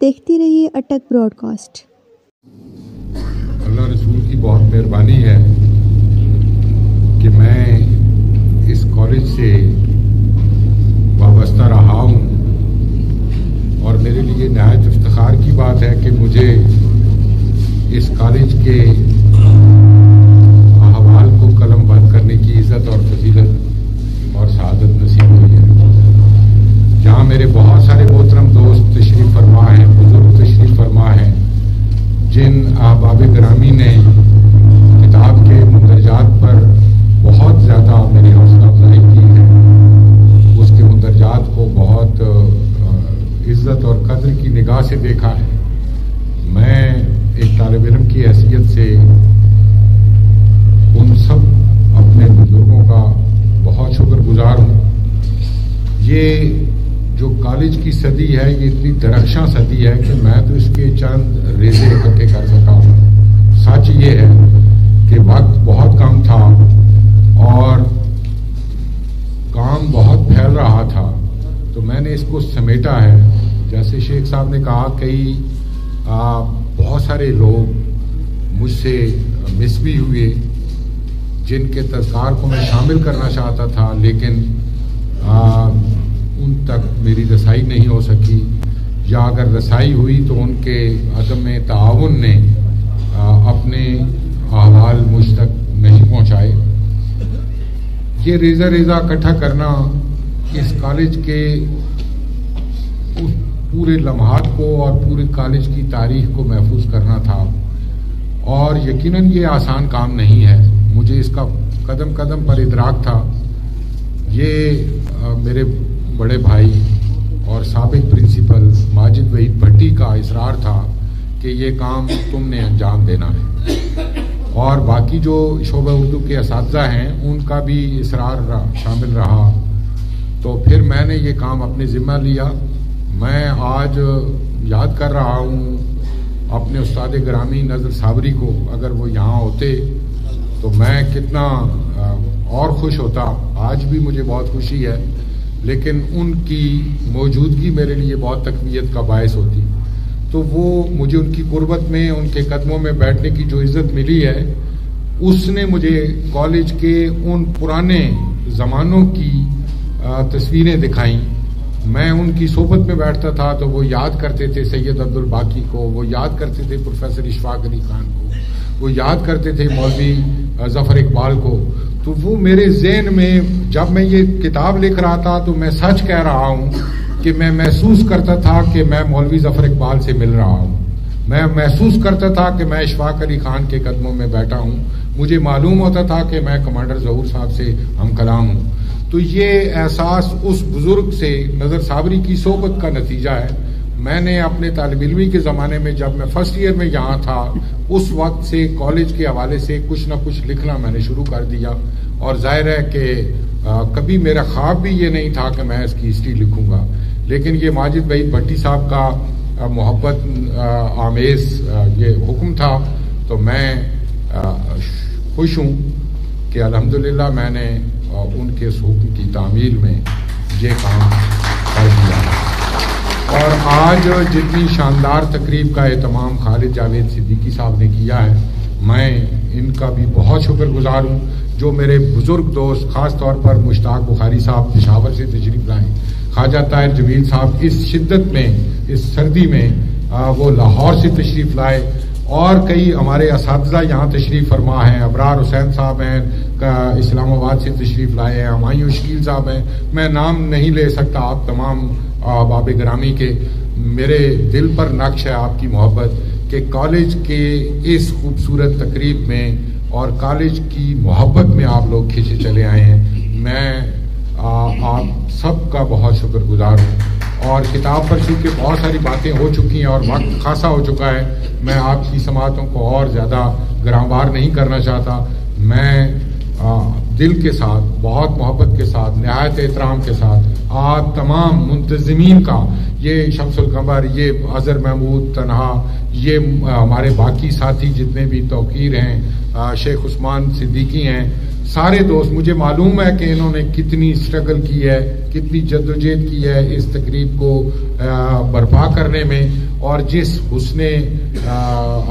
دیکھتی رہیے اٹک Broad cost. اللہ رسول کی بہت مہربانی ہے کہ میں اس کالج سے وابستہ رہا ہوں، اور میرے لیے نہایت افتخار کی بات ہے کہ مجھے اس کالج کے احوال کو قلم بند کرنے کی عزت اور فضیلت اور سعادت نصیب ہوئی ہے، جہاں میرے بہت سارے محترم دوست تشریف فرما ہیں، بزرگ تشریف فرما ہیں، جن احباب گرامی نے کتاب کے مندرجات پر بہت زیادہ میری حوصلہ افزائی کی ہے، اس کے مندرجات کو بہت عزت اور قدر کی نگاہ سے دیکھا ہے۔ میں ایک طالب علم کی حیثیت سے ان سب اپنے بزرگوں کا بہت شکر گزار ہوں۔ یہ جو کالج کی صدی ہے یہ اتنی درخشاں صدی ہے کہ میں تو اس کے چند ریزے اکٹھے کر سکا ہوں۔ سچ یہ ہے کہ وقت بہت کم تھا اور کام بہت پھیل رہا تھا، تو میں نے اس کو سمیٹا ہے۔ جیسے شیخ صاحب نے کہا، کئی بہت سارے لوگ مجھ سے مس بھی ہوئے جن کے تذکار کو میں شامل کرنا چاہتا تھا، لیکن ان تک میری رسائی نہیں ہو سکی، یا اگر رسائی ہوئی تو ان کے عدم تعاون نے اپنے احوال مجھ تک نہیں پہنچائے۔ یہ ریزہ اکٹھا کرنا اس کالج کے اس پورے لمحات کو اور پورے کالج کی تاریخ کو محفوظ کرنا تھا، اور یقیناً یہ آسان کام نہیں ہے۔ مجھے اس کا قدم قدم پر ادراک تھا۔ یہ میرے بڑے بھائی اور سابق پرنسپل ماجد وحید بھٹی کا اصرار تھا کہ یہ کام تم نے انجام دینا ہے، اور باقی جو شعبہ اردو کے اساتذہ ہیں ان کا بھی اصرار شامل رہا، تو پھر میں نے یہ کام اپنے ذمہ لیا۔ میں آج یاد کر رہا ہوں اپنے استاد گرامی نظر صابری کو، اگر وہ یہاں ہوتے تو میں کتنا اور خوش ہوتا۔ آج بھی مجھے بہت خوشی ہے، لیکن ان کی موجودگی میرے لیے بہت تقویت کا باعث ہوتی۔ تو وہ مجھے ان کی قربت میں، ان کے قدموں میں بیٹھنے کی جو عزت ملی ہے، اس نے مجھے کالج کے ان پرانے زمانوں کی تصویریں دکھائیں۔ میں ان کی صحبت میں بیٹھتا تھا تو وہ یاد کرتے تھے سید عبدالباقی کو، وہ یاد کرتے تھے پروفیسر اشفاق علی خان کو، وہ یاد کرتے تھے مولوی ظفر اقبال کو۔ تو وہ میرے ذہن میں جب میں یہ کتاب لکھ رہا تھا تو میں سچ کہہ رہا ہوں کہ میں محسوس کرتا تھا کہ میں مولوی ظفر اقبال سے مل رہا ہوں، میں محسوس کرتا تھا کہ میں اشفاق علی خان کے قدموں میں بیٹھا ہوں، مجھے معلوم ہوتا تھا کہ میں کمانڈر ظہور صاحب سے ہم کلام ہوں۔ تو یہ احساس اس بزرگ سے، نظر صابری کی صحبت کا نتیجہ ہے۔ میں نے اپنے طالب علمی کے زمانے میں جب میں فرسٹ ایئر میں یہاں تھا، اس وقت سے کالج کے حوالے سے کچھ نہ کچھ لکھنا میں نے شروع کر دیا، اور ظاہر ہے کہ کبھی میرا خواب بھی یہ نہیں تھا کہ میں اس کی ہسٹری لکھوں گا، لیکن یہ ماجد وحید بھٹی صاحب کا محبت آمیز یہ حکم تھا، تو میں خوش ہوں کہ الحمدللہ میں نے ان کے اس حکم کی تعمیل میں یہ کام کر دیا۔ اور آج جتنی شاندار تقریب کا اہتمام خالد جاوید صدیقی صاحب نے کیا ہے، میں ان کا بھی بہت شکر گزار ہوں۔ جو میرے بزرگ دوست، خاص طور پر مشتاق بخاری صاحب پشاور سے تشریف لائیں، خواجہ طاہر جمیل صاحب اس شدت میں، اس سردی میں وہ لاہور سے تشریف لائے، اور کئی ہمارے اساتذہ یہاں تشریف فرما ہیں، ابرار حسین صاحب ہیں اسلام آباد سے تشریف لائے ہیں، ہمایوں شکیل صاحب ہیں، میں نام نہیں لے سکتا آپ تمام باب گرامی کے۔ میرے دل پر نقش ہے آپ کی محبت کہ کالج کے اس خوبصورت تقریب میں اور کالج کی محبت میں آپ لوگ کھینچے چلے آئے ہیں۔ میں آپ سب کا بہت شکر گزار ہوں، اور کتاب پر چونکہ بہت ساری باتیں ہو چکی ہیں اور وقت خاصا ہو چکا ہے، میں آپ کی سماعتوں کو اور زیادہ گراموار نہیں کرنا چاہتا۔ میں دل کے ساتھ، بہت محبت کے ساتھ، نہایت احترام کے ساتھ آپ تمام منتظمین کا، یہ شمس القمر، یہ اظہر محمود تنہا، یہ ہمارے باقی ساتھی جتنے بھی توقیر ہیں، شیخ عثمان صدیقی ہیں، سارے دوست، مجھے معلوم ہے کہ انہوں نے کتنی اسٹرگل کی ہے، کتنی جدوجہد کی ہے اس تقریب کو برپا کرنے میں، اور جس حسن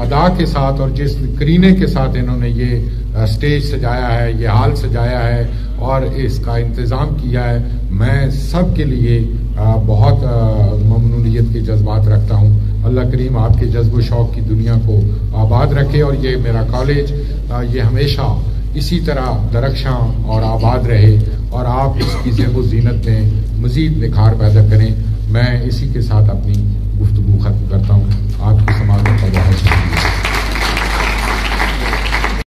ادا کے ساتھ اور جس کرینے کے ساتھ انہوں نے یہ سٹیج سجایا ہے، یہ ہال سجایا ہے اور اس کا انتظام کیا ہے، میں سب کے لیے بہت ممنونیت کے جذبات رکھتا ہوں۔ اللہ کریم آپ کے جذب و شوق کی دنیا کو آباد رکھے، اور یہ میرا کالج یہ ہمیشہ اسی طرح درخشاں اور آباد رہے، اور آپ اس کی زیب و زینت میں مزید نکھار پیدا کریں۔ میں اسی کے ساتھ اپنی گفتگو ختم کرتا ہوں۔